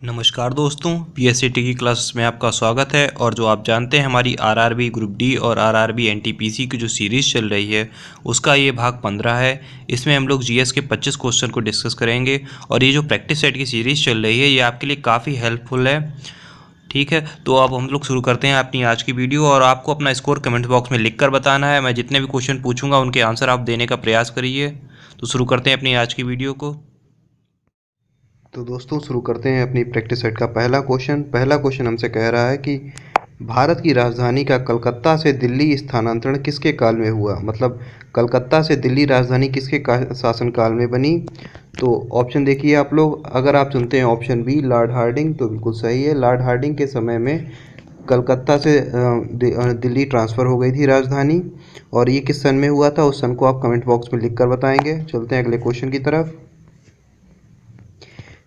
नमस्कार दोस्तों, पीएससीटी की क्लासेस में आपका स्वागत है। और जो आप जानते हैं हमारी आरआरबी ग्रुप डी और आरआरबी एनटीपीसी की जो सीरीज़ चल रही है उसका ये भाग 15 है। इसमें हम लोग जीएस के 25 क्वेश्चन को डिस्कस करेंगे और ये जो प्रैक्टिस सेट की सीरीज़ चल रही है ये आपके लिए काफ़ी हेल्पफुल है। ठीक है, तो अब हम लोग शुरू करते हैं अपनी आज की वीडियो। और आपको अपना स्कोर कमेंट बॉक्स में लिख कर बताना है। मैं जितने भी क्वेश्चन पूछूंगा उनके आंसर आप देने का प्रयास करिए। तो शुरू करते हैं अपनी आज की वीडियो को। तो दोस्तों शुरू करते हैं अपनी प्रैक्टिस सेट का पहला क्वेश्चन हमसे कह रहा है कि भारत की राजधानी का कलकत्ता से दिल्ली स्थानांतरण किसके काल में हुआ। मतलब कलकत्ता से दिल्ली राजधानी किसके शासनकाल में बनी। तो ऑप्शन देखिए आप लोग। अगर आप चुनते हैं ऑप्शन बी लॉर्ड हार्डिंग तो बिल्कुल सही है। लॉर्ड हार्डिंग के समय में कलकत्ता से दिल्ली ट्रांसफ़र हो गई थी राजधानी। और ये किस सन में हुआ था उस सन को आप कमेंट बॉक्स में लिख कर बताएंगे। चलते हैं अगले क्वेश्चन की तरफ।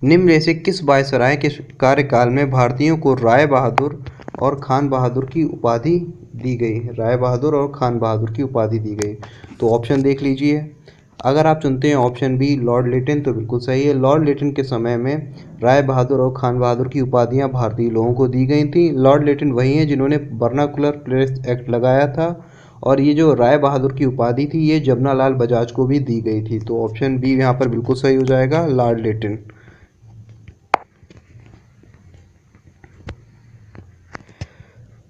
निम्न में से किस वायसराय के कार्यकाल में भारतीयों को राय बहादुर और खान बहादुर की उपाधि दी गई। राय बहादुर और खान बहादुर की उपाधि दी गई। तो ऑप्शन देख लीजिए। अगर आप चुनते हैं ऑप्शन बी लॉर्ड लिटन तो बिल्कुल सही है। लॉर्ड लिटन के समय में राय बहादुर और खान बहादुर की उपाधियां भारतीय लोगों को दी गई थी। लॉर्ड लिटन वही हैं जिन्होंने वर्नाकुलर प्लेस एक्ट लगाया था। और ये जो राय बहादुर की उपाधि थी ये जमनालाल बजाज को भी दी गई थी। तो ऑप्शन बी यहाँ पर बिल्कुल सही हो जाएगा, लॉर्ड लिटन।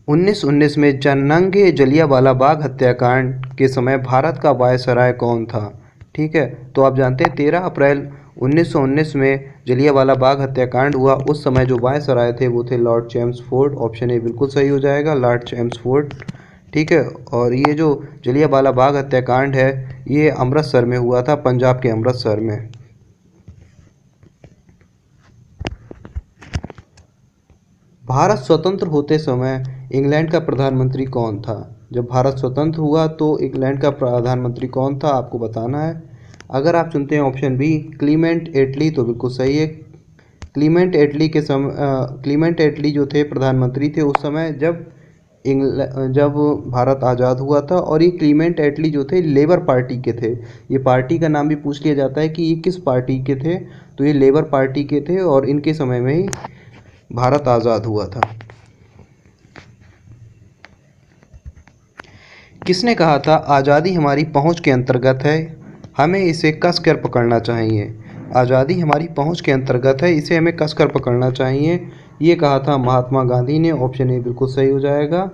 1919 में जन्नंगे जलियांवाला बाग हत्याकांड के समय भारत का वायसराय कौन था। ठीक है, तो आप जानते हैं 13 अप्रैल 1919 में जलियांवाला बाग हत्याकांड हुआ। उस समय जो वायसराय थे वो थे लॉर्ड चेम्सफोर्ड। ऑप्शन ए बिल्कुल सही हो जाएगा, लॉर्ड चेम्सफोर्ड। ठीक है, और ये जो जलियांवाला बाग हत्याकांड है ये अमृतसर में हुआ था, पंजाब के अमृतसर में। भारत स्वतंत्र होते समय इंग्लैंड का प्रधानमंत्री कौन था। जब भारत स्वतंत्र हुआ तो इंग्लैंड का प्रधानमंत्री कौन था आपको बताना है। अगर आप चुनते हैं ऑप्शन बी क्लीमेंट एटली तो बिल्कुल सही है। क्लीमेंट एटली जो थे प्रधानमंत्री थे उस समय जब भारत आज़ाद हुआ था। और ये क्लीमेंट एटली जो थे लेबर पार्टी के थे। ये पार्टी का नाम भी पूछ लिया जाता है कि ये किस पार्टी के थे, तो ये लेबर पार्टी के थे और इनके समय में ही भारत आज़ाद हुआ था। किसने कहा था आज़ादी हमारी पहुंच के अंतर्गत है, हमें इसे कसकर पकड़ना चाहिए। आज़ादी हमारी पहुंच के अंतर्गत है, इसे हमें कसकर पकड़ना चाहिए। ये कहा था महात्मा गांधी ने। ऑप्शन ए बिल्कुल सही हो जाएगा।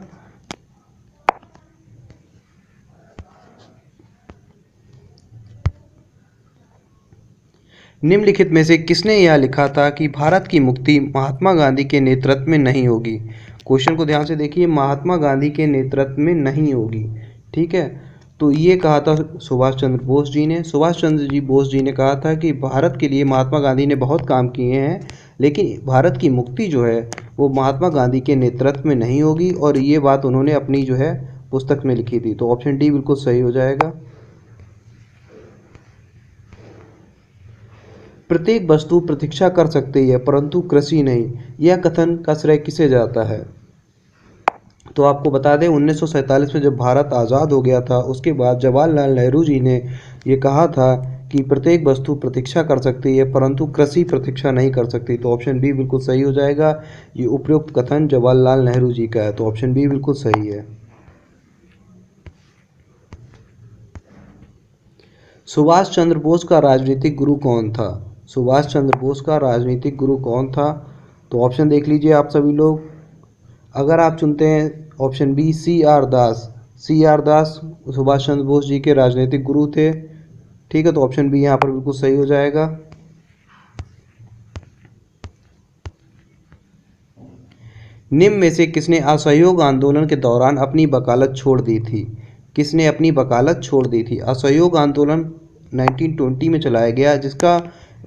निम्नलिखित में से किसने यह लिखा था कि भारत की मुक्ति महात्मा गांधी के नेतृत्व में नहीं होगी। क्वेश्चन को ध्यान से देखिए, महात्मा गांधी के नेतृत्व में नहीं होगी। ठीक है, तो ये कहा था सुभाष चंद्र बोस जी ने। सुभाष चंद्र बोस जी ने कहा था कि भारत के लिए महात्मा गांधी ने बहुत काम किए हैं लेकिन भारत की मुक्ति जो है वो महात्मा गांधी के नेतृत्व में नहीं होगी। और ये बात उन्होंने अपनी जो है पुस्तक में लिखी थी। तो ऑप्शन डी बिल्कुल सही हो जाएगा। प्रत्येक वस्तु प्रतीक्षा कर सकती है परंतु कृषि नहीं, यह कथन का श्रेय किसे जाता है। तो आपको बता दें 1947 में जब भारत आज़ाद हो गया था उसके बाद जवाहरलाल नेहरू जी ने ये कहा था कि प्रत्येक वस्तु प्रतीक्षा कर सकती है परंतु कृषि प्रतीक्षा नहीं कर सकती। तो ऑप्शन बी बिल्कुल सही हो जाएगा। ये उपयुक्त कथन जवाहरलाल नेहरू जी का है। तो ऑप्शन बी बिल्कुल सही है। सुभाष चंद्र बोस का राजनीतिक गुरु कौन था। सुभाष चंद्र बोस का राजनीतिक गुरु कौन था। तो ऑप्शन देख लीजिए आप सभी लोग। अगर आप चुनते हैं ऑप्शन बी सी आर दास सुभाष चंद्र बोस जी के राजनीतिक गुरु थे। ठीक है, तो ऑप्शन बी यहाँ पर बिल्कुल सही हो जाएगा। निम्न में से किसने असहयोग आंदोलन के दौरान अपनी वकालत छोड़ दी थी। किसने अपनी वकालत छोड़ दी थी। असहयोग आंदोलन 1920 में चलाया गया, जिसका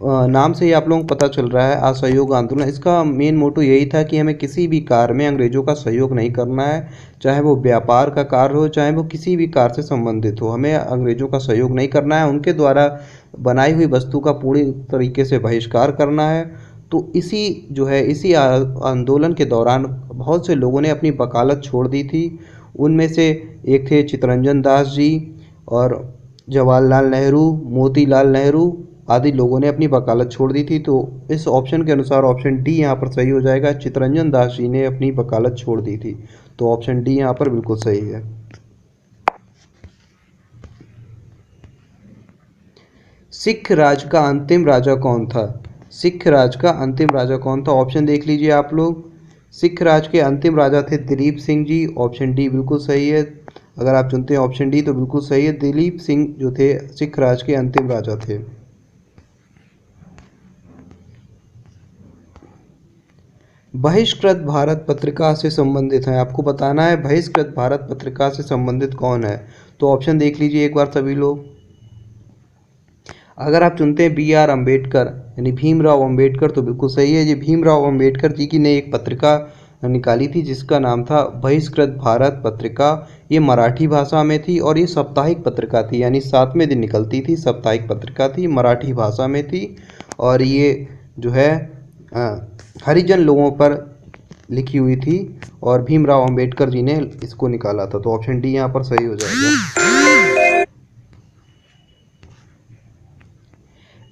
नाम से ही आप लोगों को पता चल रहा है असहयोग आंदोलन। इसका मेन मोटो यही था कि हमें किसी भी कार्य में अंग्रेज़ों का सहयोग नहीं करना है, चाहे वो व्यापार का कार्य हो चाहे वो किसी भी कार्य से संबंधित हो, हमें अंग्रेज़ों का सहयोग नहीं करना है। उनके द्वारा बनाई हुई वस्तु का पूरी तरीके से बहिष्कार करना है। तो इसी आंदोलन के दौरान बहुत से लोगों ने अपनी वकालत छोड़ दी थी। उनमें से एक थे चित्तरंजन दास जी और जवाहरलाल नेहरू, मोतीलाल नेहरू आदि लोगों ने अपनी वकालत छोड़ दी थी। तो इस ऑप्शन के अनुसार ऑप्शन डी यहाँ पर सही हो जाएगा, चित्तरंजन दास जी ने अपनी वकालत छोड़ दी थी। तो ऑप्शन डी यहाँ पर बिल्कुल सही है। सिख राज का अंतिम राजा कौन था? सिख राज का अंतिम राजा कौन था? ऑप्शन देख लीजिए आप लोग। सिख राज के अंतिम राजा थे दिलीप सिंह जी। ऑप्शन डी बिल्कुल सही है। अगर आप चुनते हैं ऑप्शन डी तो बिल्कुल सही है। दिलीप सिंह जो थे सिख राज के अंतिम राजा थे। बहिष्कृत भारत पत्रिका से संबंधित है, आपको बताना है बहिष्कृत भारत पत्रिका से संबंधित कौन है। तो ऑप्शन देख लीजिए एक बार सभी लोग। अगर आप चुनते हैं बी आर अम्बेडकर यानी भीमराव अम्बेडकर तो बिल्कुल सही है। ये भीमराव अम्बेडकर जी की ने एक पत्रिका निकाली थी जिसका नाम था बहिष्कृत भारत पत्रिका। ये मराठी भाषा में थी और ये साप्ताहिक पत्रिका थी, यानी 7वें दिन निकलती थी। साप्ताहिक पत्रिका थी, मराठी भाषा में थी और ये जो है हरिजन लोगों पर लिखी हुई थी और भीमराव अम्बेडकर जी ने इसको निकाला था। तो ऑप्शन डी यहाँ पर सही हो जाएगा।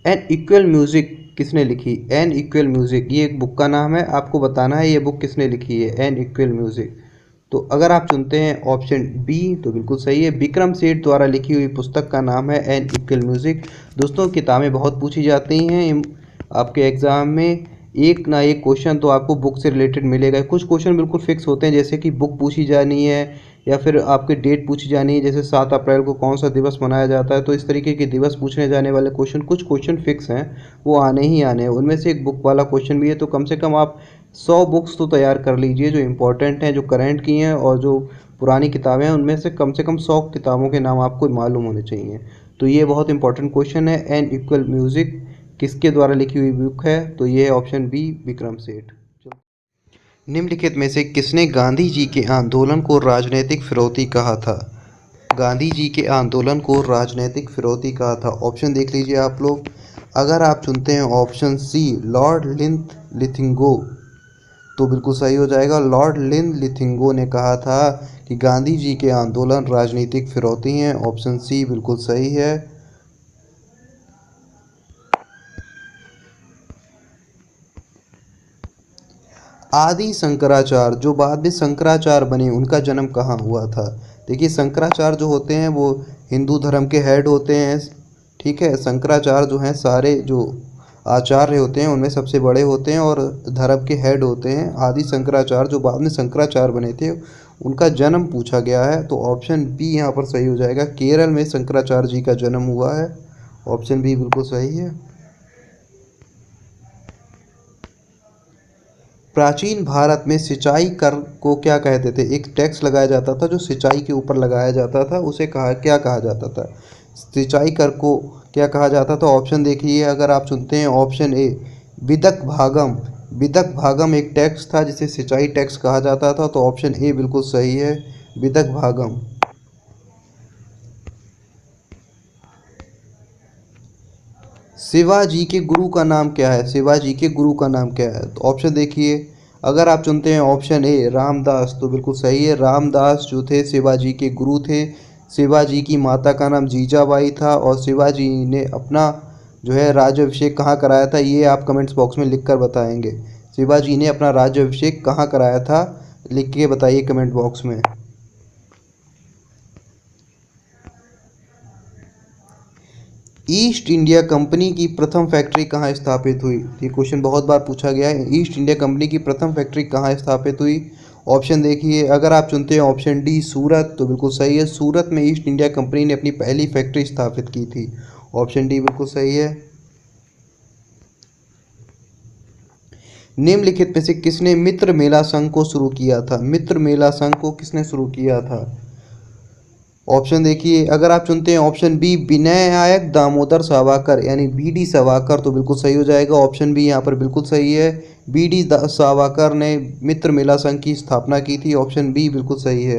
एन इक्वल म्यूजिक किसने लिखी? एन इक्वल म्यूजिक ये एक बुक का नाम है, आपको बताना है ये बुक किसने लिखी है, एन इक्वल म्यूजिक। तो अगर आप चुनते हैं ऑप्शन बी तो बिल्कुल सही है। विक्रम सेठ द्वारा लिखी हुई पुस्तक का नाम है एन इक्वल म्यूजिक। दोस्तों किताबें बहुत पूछी जाती हैं आपके एग्ज़ाम में, एक ना एक क्वेश्चन तो आपको बुक से रिलेटेड मिलेगा। कुछ क्वेश्चन बिल्कुल फिक्स होते हैं, जैसे कि बुक पूछी जानी है या फिर आपके डेट पूछी जानी है, जैसे 7 अप्रैल को कौन सा दिवस मनाया जाता है। तो इस तरीके के दिवस पूछने जाने वाले क्वेश्चन, कुछ क्वेश्चन फिक्स हैं, वो आने ही आने हैं। उनमें से एक बुक वाला क्वेश्चन भी है। तो कम से कम आप 100 बुक्स तो तैयार कर लीजिए जो इम्पोर्टेंट हैं, जो करंट की हैं, और जो पुरानी किताबें हैं उनमें से कम 100 किताबों के नाम आपको मालूम होने चाहिए। तो ये बहुत इंपॉर्टेंट क्वेश्चन है। एन इक्वल म्यूजिक किसके द्वारा लिखी हुई बुक है? तो ये है ऑप्शन बी, विक्रम सेठ। निम्नलिखित में से किसने गांधी जी के आंदोलन को राजनीतिक फिरौती कहा था? गांधी जी के आंदोलन को राजनीतिक फिरौती कहा था। ऑप्शन देख लीजिए आप लोग। अगर आप चुनते हैं ऑप्शन सी, लॉर्ड लिथिंगो, तो बिल्कुल सही हो जाएगा। लॉर्ड लिथिंगो ने कहा था कि गांधी जी के आंदोलन राजनीतिक फिरौती हैं। ऑप्शन सी बिल्कुल सही है। आदि शंकराचार्य जो बाद में शंकराचार्य बने उनका जन्म कहाँ हुआ था? देखिए शंकराचार्य जो होते हैं वो हिंदू धर्म के हेड होते हैं, ठीक है। शंकराचार्य जो हैं सारे जो आचार्य होते हैं उनमें सबसे बड़े होते हैं और धर्म के हेड होते हैं। आदि शंकराचार्य जो बाद में शंकराचार्य बने थे उनका जन्म पूछा गया है। तो ऑप्शन बी यहाँ पर सही हो जाएगा। केरल में शंकराचार्य जी का जन्म हुआ है। ऑप्शन बी बिल्कुल सही है। प्राचीन भारत में सिंचाई कर को क्या कहते थे? एक टैक्स लगाया जाता था जो सिंचाई के ऊपर लगाया जाता था, उसे क्या कहा जाता था? सिंचाई कर को क्या कहा जाता था? ऑप्शन देखिए। अगर आप चुनते हैं ऑप्शन ए, विदक भागम। विदक भागम एक टैक्स था जिसे सिंचाई टैक्स कहा जाता था। तो ऑप्शन ए बिल्कुल सही है, विदक भागम। शिवाजी के गुरु का नाम क्या है? शिवाजी के गुरु का नाम क्या है? तो ऑप्शन देखिए। अगर आप चुनते हैं ऑप्शन ए, रामदास, तो बिल्कुल सही है। रामदास जो थे शिवाजी के गुरु थे। शिवाजी की माता का नाम जीजाबाई था और शिवाजी ने अपना जो है राज्याभिषेक कहाँ कराया था, ये आप कमेंट्स बॉक्स में लिख कर बताएंगे। शिवाजी ने अपना राज्याभिषेक कहाँ कराया था, लिख के बताइए कमेंट बॉक्स में। ईस्ट इंडिया कंपनी की प्रथम फैक्ट्री कहाँ स्थापित हुई? ये क्वेश्चन बहुत बार पूछा गया है। ईस्ट इंडिया कंपनी की प्रथम फैक्ट्री कहाँ स्थापित हुई? ऑप्शन देखिए। अगर आप चुनते हैं ऑप्शन डी, सूरत, तो बिल्कुल सही है। सूरत में ईस्ट इंडिया कंपनी ने अपनी पहली फैक्ट्री स्थापित की थी। ऑप्शन डी बिल्कुल सही है। निम्नलिखित में से किसने मित्र मेला संघ को शुरू किया था? मित्र मेला संघ को किसने शुरू किया था? ऑप्शन देखिए। अगर आप चुनते हैं ऑप्शन बी, विनायक दामोदर सावरकर यानी बीडी सावरकर, तो बिल्कुल सही हो जाएगा। ऑप्शन बी यहाँ पर बिल्कुल सही है। बीडी सावरकर ने मित्र मेला संघ की स्थापना की थी। ऑप्शन बी बिल्कुल सही है।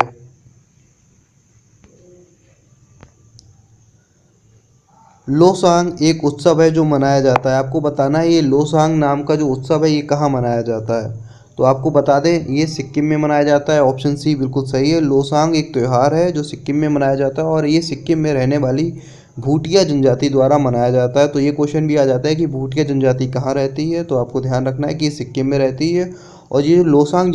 लोसांग एक उत्सव है जो मनाया जाता है, आपको बताना है ये लोसांग नाम का जो उत्सव है ये कहाँ मनाया जाता है। तो आपको बता दें ये सिक्किम में मनाया जाता है। ऑप्शन सी बिल्कुल सही है। लोसांग एक त्यौहार है जो सिक्किम में मनाया जाता है और ये सिक्किम में रहने वाली भूटिया जनजाति द्वारा मनाया जाता है। तो ये क्वेश्चन भी आ जाता है कि भूटिया जनजाति कहाँ रहती है, तो आपको ध्यान रखना है कि ये सिक्किम में रहती है। और ये लोसांग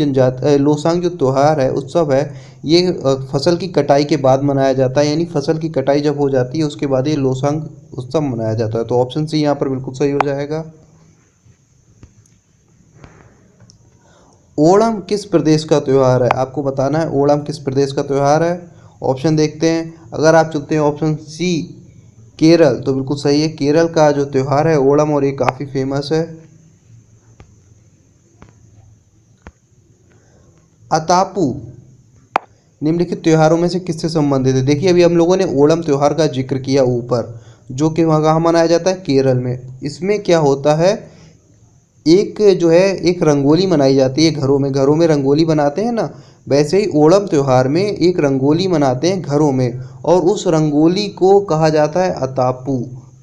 जो त्यौहार है, उत्सव है, ये फसल की कटाई के बाद मनाया जाता है, यानी फसल की कटाई जब हो जाती है उसके बाद ये लोसांग उत्सव मनाया जाता है। तो ऑप्शन सी यहाँ पर बिल्कुल सही हो जाएगा। ओणम किस प्रदेश का त्यौहार है, आपको बताना है ओणम किस प्रदेश का त्यौहार है। ऑप्शन देखते हैं। अगर आप चुनते हैं ऑप्शन सी केरल, तो बिल्कुल सही है, केरल का जो त्यौहार है ओणम, और ये काफ़ी फेमस है। अतापू निम्नलिखित त्योहारों में से किससे संबंधित है। देखिए अभी हम लोगों ने ओणम त्यौहार का जिक्र किया ऊपर, जो कि वहाँ कहाँ मनाया जाता है, केरल में। इसमें क्या होता है, एक जो है एक रंगोली मनाई जाती है घरों में रंगोली बनाते हैं ना, वैसे ही ओणम त्यौहार में एक रंगोली मनाते हैं घरों में, और उस रंगोली को कहा जाता है अतापू।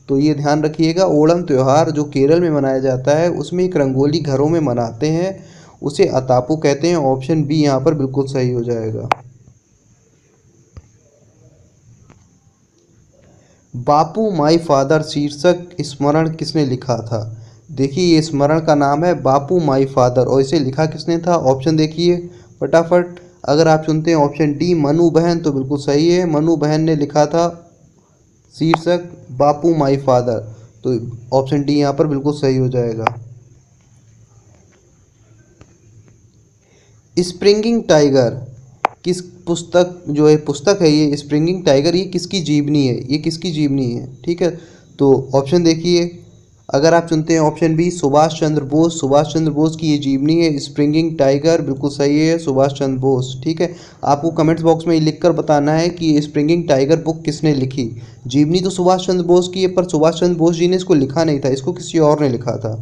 तो ये ध्यान रखिएगा, ओणम त्यौहार जो केरल में मनाया जाता है उसमें एक रंगोली घरों में मनाते हैं, उसे अतापू कहते हैं। ऑप्शन बी यहाँ पर बिल्कुल सही हो जाएगा। बापू माई फादर शीर्षक स्मरण किसने लिखा था। देखिए ये स्मरण का नाम है बापू माई फादर, और इसे लिखा किसने था। ऑप्शन देखिए फटाफट। अगर आप चुनते हैं ऑप्शन डी मनु बहन, तो बिल्कुल सही है, मनु बहन ने लिखा था शीर्षक बापू माई फादर। तो ऑप्शन डी यहाँ पर बिल्कुल सही हो जाएगा। स्प्रिंगिंग टाइगर किस पुस्तक जो है पुस्तक है ये स्प्रिंगिंग टाइगर, ये किसकी जीवनी है, ये किसकी जीवनी है, ठीक है। तो ऑप्शन देखिए। अगर आप चुनते हैं ऑप्शन बी सुभाष चंद्र बोस, सुभाष चंद्र बोस की ये जीवनी है स्प्रिंगिंग टाइगर, बिल्कुल सही है, सुभाष चंद्र बोस, ठीक है। आपको कमेंट्स बॉक्स में लिखकर बताना है कि स्प्रिंगिंग टाइगर बुक किसने लिखी। जीवनी तो सुभाष चंद्र बोस की है, पर सुभाष चंद्र बोस जी ने इसको लिखा नहीं था, इसको किसी और ने लिखा था।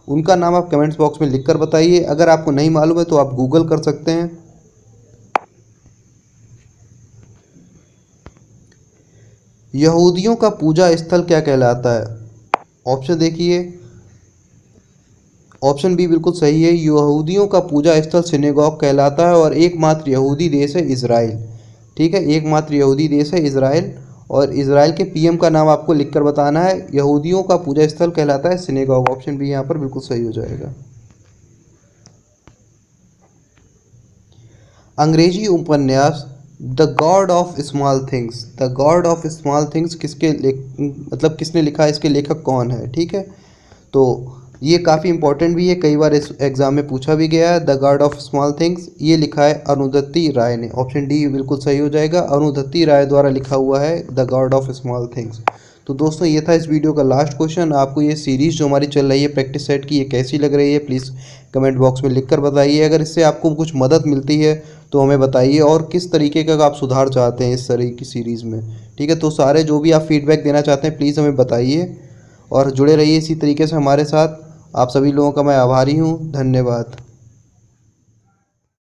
उनका नाम आप कमेंट्स बॉक्स में लिखकर बताइए। अगर आपको नहीं मालूम है तो आप गूगल कर सकते हैं। यहूदियों का पूजा स्थल क्या कहलाता है। ऑप्शन देखिए। ऑप्शन बी बिल्कुल सही है, यहूदियों का पूजा स्थल सिनेगॉग कहलाता है, और एकमात्र यहूदी देश है इजराइल, ठीक है, एकमात्र यहूदी देश है इजराइल। और इजराइल के पीएम का नाम आपको लिखकर बताना है। यहूदियों का पूजा स्थल कहलाता है सिनेगॉग। ऑप्शन बी यहाँ पर बिल्कुल सही हो जाएगा। अंग्रेजी उपन्यास the God of small things, the God of small things किसने लिखा है, इसके लेखक कौन है, ठीक है। तो ये काफ़ी इंपॉर्टेंट भी है, कई बार इस एग्जाम में पूछा भी गया है। The God of small things ये लिखा है अरुंधति राय ने। ऑप्शन डी बिल्कुल सही हो जाएगा, अरुंधति राय द्वारा लिखा हुआ है the God of small things. तो दोस्तों ये था इस वीडियो का लास्ट क्वेश्चन। आपको ये सीरीज़ जो हमारी चल रही है प्रैक्टिस सेट की, ये कैसी लग रही है प्लीज़ कमेंट बॉक्स में लिखकर बताइए। अगर इससे आपको कुछ मदद मिलती है तो हमें बताइए, और किस तरीके का आप सुधार चाहते हैं इस तरह की सीरीज़ में, ठीक है। तो सारे जो भी आप फीडबैक देना चाहते हैं प्लीज़ हमें बताइए, और जुड़े रहिए इसी तरीके से हमारे साथ। आप सभी लोगों का मैं आभारी हूँ। धन्यवाद।